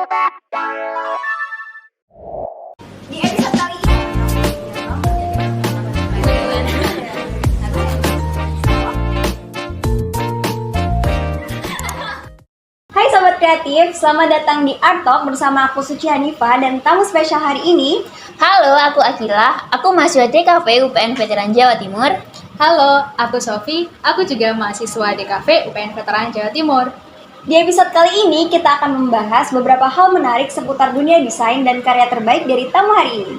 Di episode kali ini Hai Sobat Kreatif, selamat datang di Art Talk bersama aku Suci Hanifa dan tamu spesial hari ini. Halo, aku Akila, aku mahasiswa DKV UPN Veteran Jawa Timur. Halo, aku Sofi, aku juga mahasiswa DKV UPN Veteran Jawa Timur. Di episode kali ini kita akan membahas beberapa hal menarik seputar dunia desain dan karya terbaik dari tamu hari ini.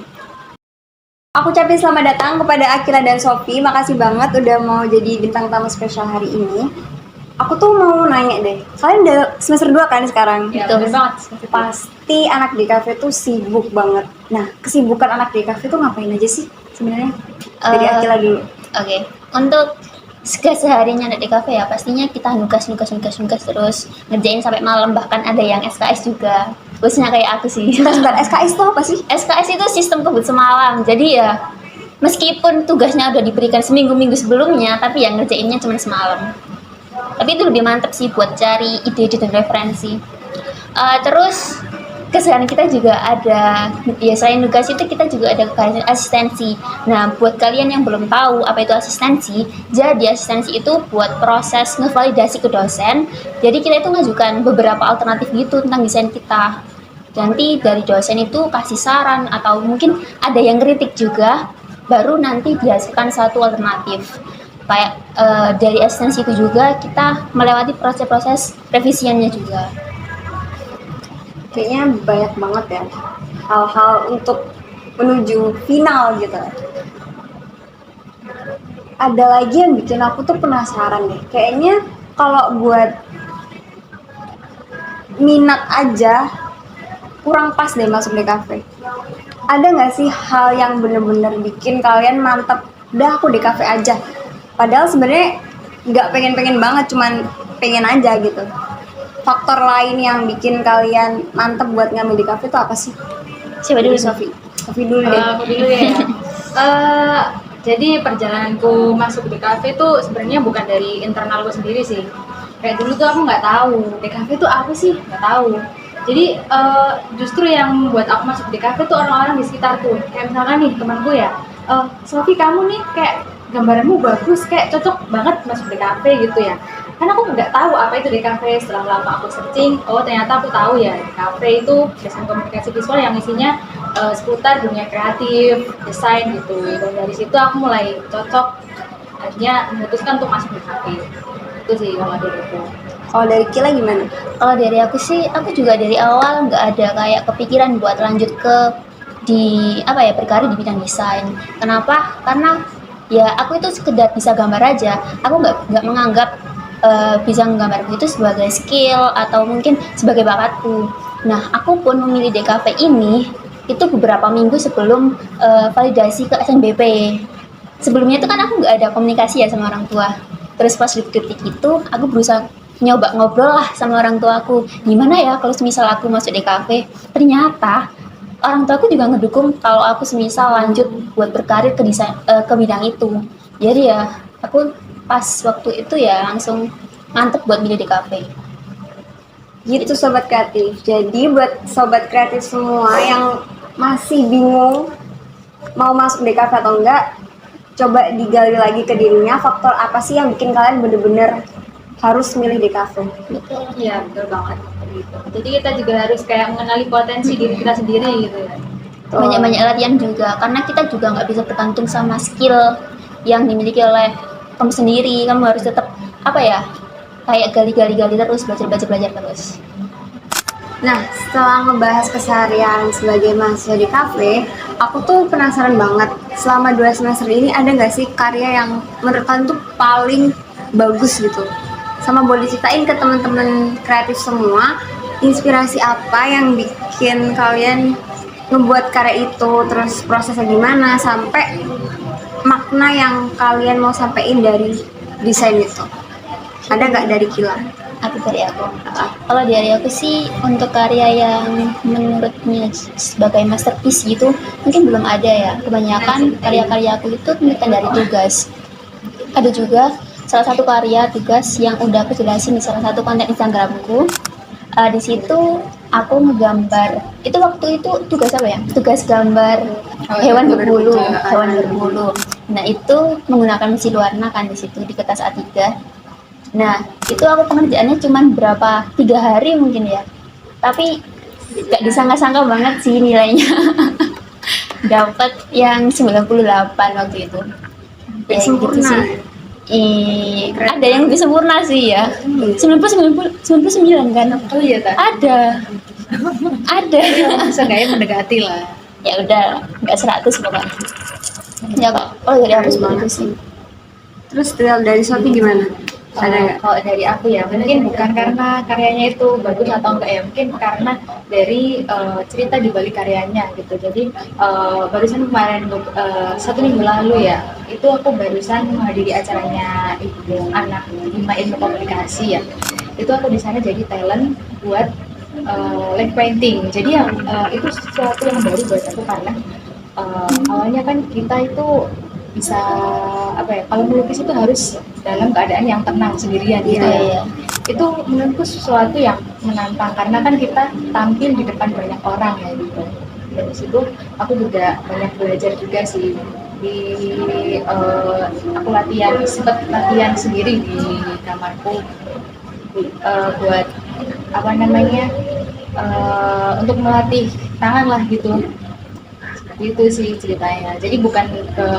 Aku ucapin selamat datang kepada Akila dan Sofi, makasih banget udah mau jadi bintang tamu spesial hari ini. Aku tuh mau nanya deh, kalian udah semester 2 kan sekarang? Ya, bener banget. Pasti anak DKV tuh sibuk banget. Nah, kesibukan anak DKV tuh ngapain aja sih sebenarnya? Dari Akila dulu. Oke, untuk kesehariannya anak DKV ya pastinya kita nugas terus ngerjain sampai malam, bahkan ada yang SKS juga. Khususnya kayak aku sih. Sebentar, SKS itu apa sih? SKS itu sistem kebut semalam. Jadi ya meskipun tugasnya udah diberikan seminggu-minggu sebelumnya, tapi yang ngerjainnya cuma semalam. Tapi itu lebih mantap sih buat cari ide-ide dan referensi. Terus keseharian kita juga ada, ya selain nugas itu kita juga ada asistensi. Nah, buat kalian yang belum tahu apa itu asistensi, jadi asistensi itu buat proses ngevalidasi ke dosen. Jadi kita itu ngajukan beberapa alternatif gitu tentang desain kita. Nanti dari dosen itu kasih saran atau mungkin ada yang kritik juga, baru nanti dihasilkan satu alternatif. Kayak dari asistensi itu juga kita melewati proses-proses revisiannya juga. Kayaknya banyak banget ya hal-hal untuk menuju final gitu. Ada lagi yang bikin aku tuh penasaran deh. Kayaknya kalau buat minat aja kurang pas deh masuk DKV. Ada nggak sih hal yang bener-bener bikin kalian mantep, udah aku DKV aja? Padahal sebenarnya nggak pengen-pengen banget, cuman pengen aja gitu. Faktor lain yang bikin kalian mantep buat ngambil DKV itu apa sih? Siapa dulu, Sofi? Sofi dulu deh. Aku dulu ya. Jadi perjalananku masuk DKV itu sebenarnya bukan dari internalku sendiri sih. Kayak dulu tuh aku nggak tahu DKV itu apa sih, nggak tahu. Jadi justru yang buat aku masuk DKV tuh orang-orang di sekitarku. Kayak misalkan nih temanku ya, Sofi kamu nih kayak gambaranmu bagus, kayak cocok banget masuk DKV gitu ya. Karena aku nggak tahu apa itu DKV. Setelah lama aku searching, oh ternyata aku tahu ya DKV itu desain komunikasi visual yang isinya seputar dunia kreatif, desain gitu. Dan dari situ aku mulai cocok, akhirnya memutuskan untuk masuk DKV. Itu sih kalau dari aku. Kalau dari Kila gimana? Kalau dari aku sih, aku juga dari awal nggak ada kayak kepikiran buat lanjut ke berkarir di bidang desain. Kenapa? Karena ya aku itu sekedar bisa gambar aja. Aku nggak menganggap bisa menggambar itu sebagai skill atau mungkin sebagai bakatku. Nah, aku pun memilih DKV ini itu beberapa minggu sebelum validasi ke SNBP. Sebelumnya itu kan aku nggak ada komunikasi ya sama orang tua. Terus pas detik itu, aku berusaha nyoba ngobrol lah sama orang tua aku. Gimana ya kalau semisal aku masuk DKV? Ternyata orang tua aku juga ngedukung kalau aku semisal lanjut buat berkarir ke desain ke bidang itu. Jadi ya aku pas waktu itu ya langsung mantep buat milih DKV. Gitu Sobat Kreatif. Jadi buat Sobat Kreatif semua yang masih bingung mau masuk DKV atau enggak, coba digali lagi ke dirinya, faktor apa sih yang bikin kalian bener-bener harus milih DKV. Betul. Iya, betul banget. Gitu. Jadi kita juga harus kayak mengenali potensi diri kita sendiri gitu ya. Banyak-banyak latihan juga, karena kita juga nggak bisa bergantung sama skill yang dimiliki oleh kamu sendiri. Kamu harus tetap kayak gali terus, belajar terus. Nah, setelah ngebahas keseharian sebagai mahasiswa di kafe, aku tuh penasaran banget, selama 2 semester ini ada nggak sih karya yang menurut kalian tuh paling bagus gitu? Sama boleh ceritain ke teman-teman kreatif semua, inspirasi apa yang bikin kalian ngebuat karya itu, terus prosesnya gimana, sampai makna yang kalian mau sampaikan dari desain itu. Ada nggak dari Kila? Dari aku. Kalau dari aku sih untuk karya yang menurutnya sebagai masterpiece gitu mungkin belum ada ya. Kebanyakan karya-karya aku itu penelitian dari tugas. Ada juga salah satu karya tugas yang udah aku jelasin di salah satu konten Instagramku. Di situ aku ngegambar itu waktu itu tugas apa ya? Tugas gambar hewan berbulu, hewan berbulu. Nah itu menggunakan mesin warna kan di situ di kertas A3. Nah itu aku pengerjaannya cuman berapa 3 hari mungkin ya. Tapi gak disangka-sangka banget sih nilainya. Dapat yang 98 waktu itu. Ya, sempurna. gitu sih. Ada yang lebih sempurna sih ya. 99 kan? Oh iya tak. Ada. Seenggaknya mendekati lah. Ya udah, nggak 100 pokoknya. Ya kok, dari aku seperti itu sih. Terus dari Sophie gimana? Ada nggak? Kalau dari aku ya mungkin bukan karena karyanya itu bagus atau enggak ya, mungkin karena dari cerita di balik karyanya gitu. Jadi barusan kemarin 1 minggu lalu ya, itu aku barusan menghadiri acaranya Ibu Anak Hima Ilmu Komunikasi ya. Itu aku di sana jadi talent buat live painting. Jadi yang itu sesuatu yang baru buat aku karena awalnya kan kita itu bisa apa ya, kalau melukis itu harus dalam keadaan yang tenang sendirian gitu ya. Itu menurutku sesuatu yang menantang karena kan kita tampil di depan banyak orang ya gitu. Dari situ aku juga banyak belajar juga sih di aku sempat latihan sendiri di kamarku buat apa namanya untuk melatih tangan lah gitu. Itu sih ceritanya. Jadi bukan ke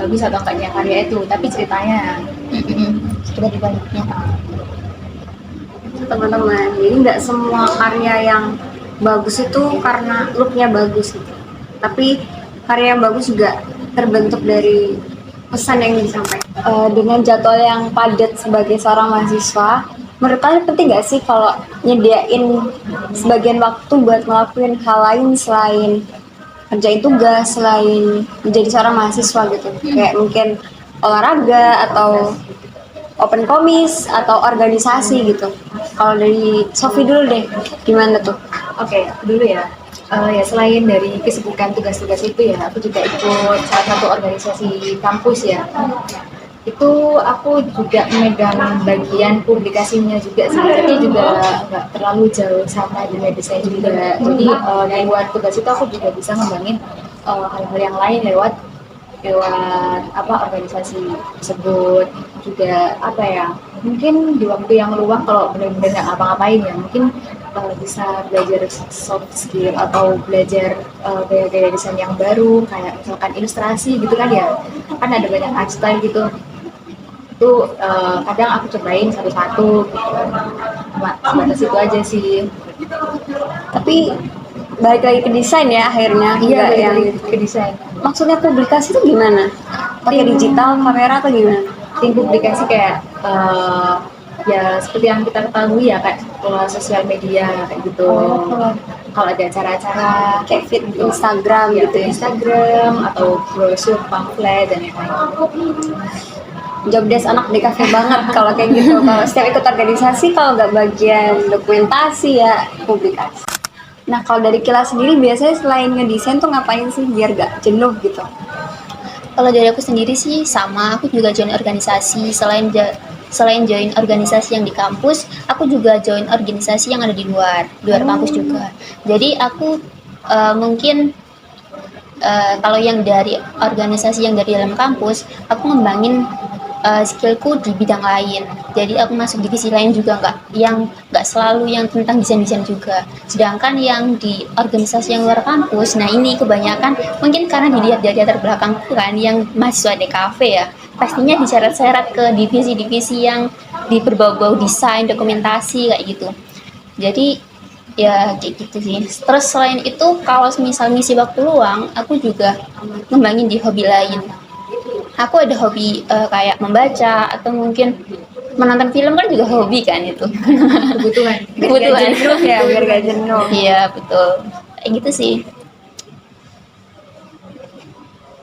bagus atau enggaknya karya itu, tapi ceritanya. Cerita di baliknya. Teman-teman, jadi nggak semua karya yang bagus itu karena looknya bagus gitu. Tapi karya yang bagus juga terbentuk dari pesan yang disampaikan. Dengan jadwal yang padat sebagai seorang mahasiswa, menurut kalian penting nggak sih kalau nyediain sebagian waktu buat ngelakuin hal lain selain kerjain tugas, selain menjadi seorang mahasiswa gitu? Kayak mungkin olahraga atau open komis atau organisasi gitu. Kalau dari Sophie dulu deh, gimana tuh? Oke, dulu ya. Ya selain dari kesibukan tugas-tugas itu ya, aku juga ikut salah satu organisasi kampus ya. Itu aku juga memegang bagian publikasinya juga sih, tapi juga nggak terlalu jauh sama dunia desain juga. Jadi di luar tugas itu aku juga bisa ngembangin hal-hal yang lain lewat apa organisasi tersebut. Juga apa ya, mungkin di waktu yang luang kalau benar-benar nggak ngapa-ngapain ya, mungkin bisa belajar soft skill atau belajar gaya-gaya desain yang baru, kayak misalkan ilustrasi gitu kan ya, kan ada banyak art style gitu. Itu kadang aku cobain satu-satu gitu. Sebatas itu aja sih. Tapi balik lagi ke desain ya akhirnya. Iya, nggak yang ke desain. maksudnya publikasi itu gimana? Pakai digital kamera atau gimana? Tim publikasi kayak ya seperti yang kita ketahui ya, kayak sosial media kayak gitu. Kalau ada acara-acara Kayak feed Instagram ya, gitu ya? Instagram atau brosur, pamflet dan lain-lain. Job desk anak di kafe banget kalau kayak gitu. Kalau setiap ikut organisasi, kalau nggak bagian dokumentasi ya publikasi. Nah kalau dari Kila sendiri biasanya selain ngedesain tuh ngapain sih biar gak jenuh gitu? Kalau dari aku sendiri sih sama, aku juga join organisasi. Selain join organisasi yang di kampus, aku juga join organisasi yang ada di luar kampus juga. Jadi aku mungkin kalau yang dari organisasi yang dari dalam kampus, aku ngembangin skillku di bidang lain. Jadi aku masuk divisi lain juga nggak selalu yang tentang desain-desain juga. Sedangkan yang di organisasi yang luar kampus, nah ini kebanyakan mungkin karena dilihat dari latar belakangku kan, yang mahasiswa DKV ya, pastinya diseret-seret ke divisi-divisi yang di berbau-bau desain, dokumentasi kayak gitu. Jadi ya kayak gitu sih. Terus selain itu kalau misal ngisi waktu luang, aku juga ngembangin di hobi lain. Aku ada hobi kayak membaca atau mungkin menonton film kan juga hobi kan itu. Kebutuhan. Biar gak jenuh ya, biar gak jenuh. Iya betul. Kayak gitu sih.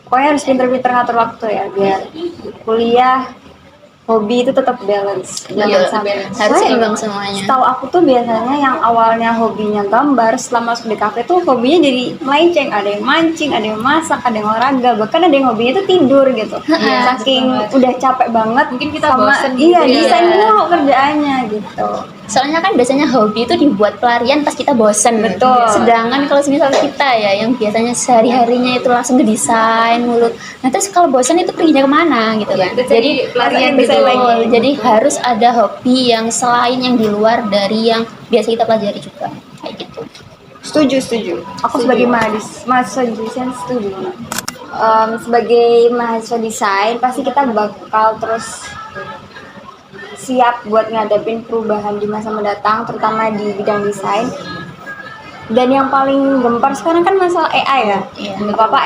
Pokoknya harus pinter-pinter ngatur waktu ya biar kuliah, hobi itu tetap balance. Iya, Jangan sampai. harus Soalnya seimbang semuanya. Setahu aku tuh biasanya yang awalnya hobinya gambar, setelah masuk di kafe tuh hobinya jadi melenceng. Ada yang mancing, ada yang masak, ada yang olahraga, bahkan ada yang hobinya tuh tidur gitu. Saking udah capek banget. Mungkin kita sama bosen iya gitu ya. desain mulu kerjaannya gitu. Soalnya kan biasanya hobi itu dibuat pelarian pas kita bosen. Betul. Sedangkan kalau misal kita ya yang biasanya sehari-harinya itu langsung ngedesain mulu. Nah terus kalau bosen itu perginya kemana gitu kan. Itu jadi pelarian bisa gitu. lagi. Jadi harus ada hobi yang selain yang di luar dari yang biasa kita pelajari juga. Kayak gitu. Setuju. Aku sebagai mahasiswa desain setuju. Sebagai mahasiswa desain pasti kita bakal terus siap buat ngadepin perubahan di masa mendatang, terutama di bidang desain. Dan yang paling gempar sekarang kan masalah AI ya. Iya. Apa-apa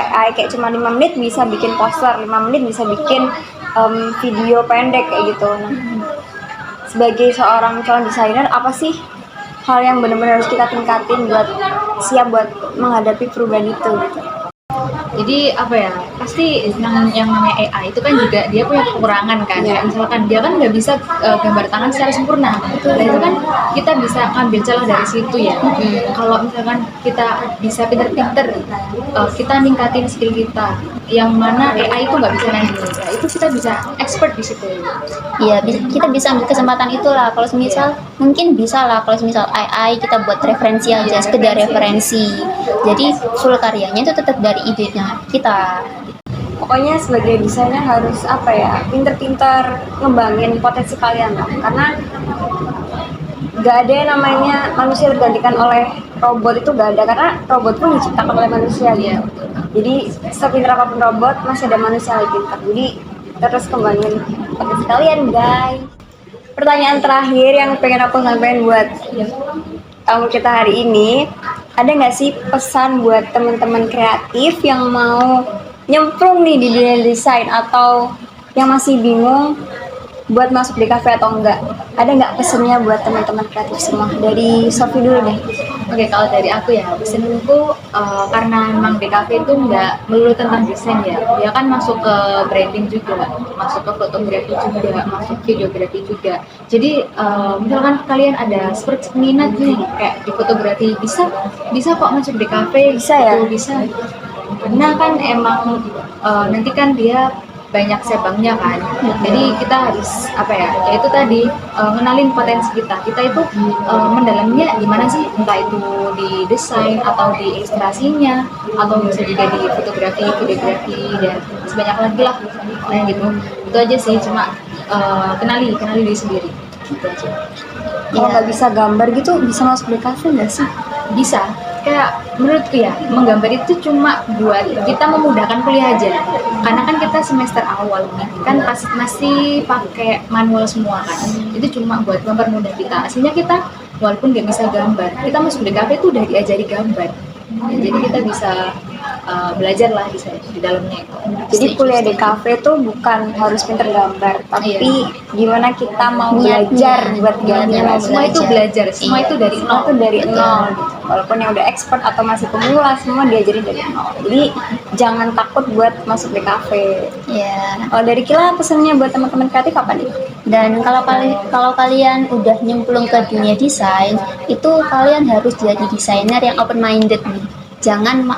AI kayak cuma 5 menit bisa bikin poster, 5 menit bisa bikin video pendek kayak gitu. Nah, sebagai seorang calon desainer, apa sih hal yang benar-benar harus kita tingkatin buat siap buat menghadapi perubahan itu gitu. Jadi apa ya, pasti yang namanya AI itu kan juga dia punya kekurangan kan. Iya. Kayak misalkan dia kan nggak bisa gambar tangan secara sempurna. Dan itu kan kita bisa ngambil celah dari situ ya. Kalau misalkan kita bisa pinter-pinter, kita ningkatin skill kita. Yang mana AI itu nggak bisa nanding. Ya, itu kita bisa expert di situ. Iya, kita bisa ambil kesempatan itulah. Kalau misal mungkin bisa lah kalau misal AI kita buat referensi aja, sekedar referensi. Jadi full karyanya itu tetap dari idenya kita. Pokoknya sebagai desainer harus pinter-pinter ngembangin potensi kalian lah. Karena gak ada yang namanya manusia tergantikan oleh robot, itu gak ada, karena robot pun diciptakan oleh manusia gitu. Jadi sepintar apapun robot masih ada manusia yang lebih pintar. Jadi terus kembangin potensi kalian guys. Pertanyaan terakhir yang pengen aku sampaikan buat tamu kita hari ini, ada nggak sih pesan buat teman-teman kreatif yang mau nyemplung nih di dunia desain atau yang masih bingung buat masuk di kafe atau enggak? Ada nggak pesannya buat teman-teman kreatif semua? Dari Sofi dulu deh. Oke, kalau dari aku ya, pesanku karena memang DKV itu nggak melulu tentang desain ya, dia kan masuk ke branding juga, masuk ke fotografi juga, masuk videografi juga. Jadi misalkan kalian ada seperti minat nih kayak di fotografi, bisa kok masuk DKV. Bisa ya? Gitu, bisa. Karena kan emang nanti kan dia banyak cabangnya kan, jadi kita harus yaitu tadi ngenalin potensi kita itu mendalaminya gimana sih, entah itu di desain atau di ilustrasinya atau bisa juga di fotografi, videografi dan sebanyak lagi lah, gitu. Itu aja sih, cuma kenali diri sendiri gitu aja. Kalau nggak bisa gambar gitu, bisa masuk di kafe nggak sih? Bisa, kayak menurutku ya, menggambar itu cuma buat kita memudahkan kuliah aja. Karena kan kita semester awal nih, kan masih pakai manual semua kan. Itu cuma buat mempermudah kita. Aslinya kita walaupun nggak bisa gambar, kita masuk di kafe itu udah diajari gambar. Ya, jadi kita bisa belajar lah di dalamnya itu. Jadi kuliah di kafe tuh bukan harus pinter gambar, tapi gimana kita mau belajar buat gambar. Semua itu belajar, semua itu dari Semua nol. tuh dari nol gitu. Walaupun yang udah expert atau masih pemula, semua diajarin dari nol. Jadi jangan takut buat masuk di kafe. Ya. Kalau dari Kila, pesannya buat teman-teman kreatif apa nih? Dan kalau kalian udah nyemplung ke dunia desain, itu kalian harus jadi desainer yang open minded nih. Jangan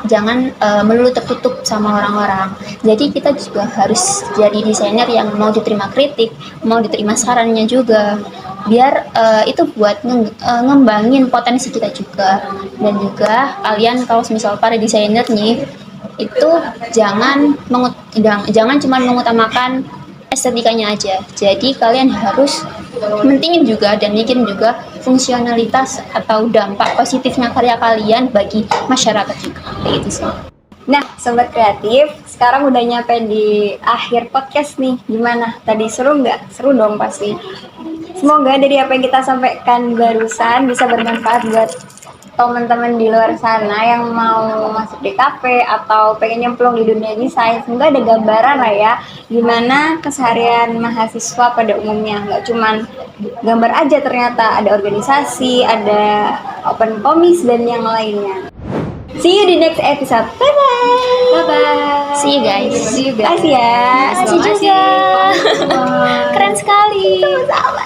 melulu tertutup sama orang-orang. Jadi kita juga harus jadi desainer yang mau diterima kritik, mau diterima sarannya juga. Biar itu buat ngembangin potensi kita juga. Dan juga kalian kalau misal para desainer nih, itu jangan cuma mengutamakan estetikanya aja. Jadi kalian harus mentingin juga dan mikirin juga fungsionalitas atau dampak positifnya karya kalian bagi masyarakat juga. Kayak gitu sih. Nah, sobat kreatif, sekarang udah nyampe di akhir podcast nih. Gimana? Tadi seru nggak? Seru dong pasti. Semoga dari apa yang kita sampaikan barusan bisa bermanfaat buat teman-teman di luar sana yang mau masuk di kafe atau pengen nyemplung di dunia desain. Semoga ada gambaran lah ya gimana keseharian mahasiswa pada umumnya. Nggak cuman gambar aja, ternyata ada organisasi, ada open komis dan yang lainnya. See you di next episode. Bye bye. See you guys. Makasih ya. Makasih juga. Keren sekali. Sama-sama.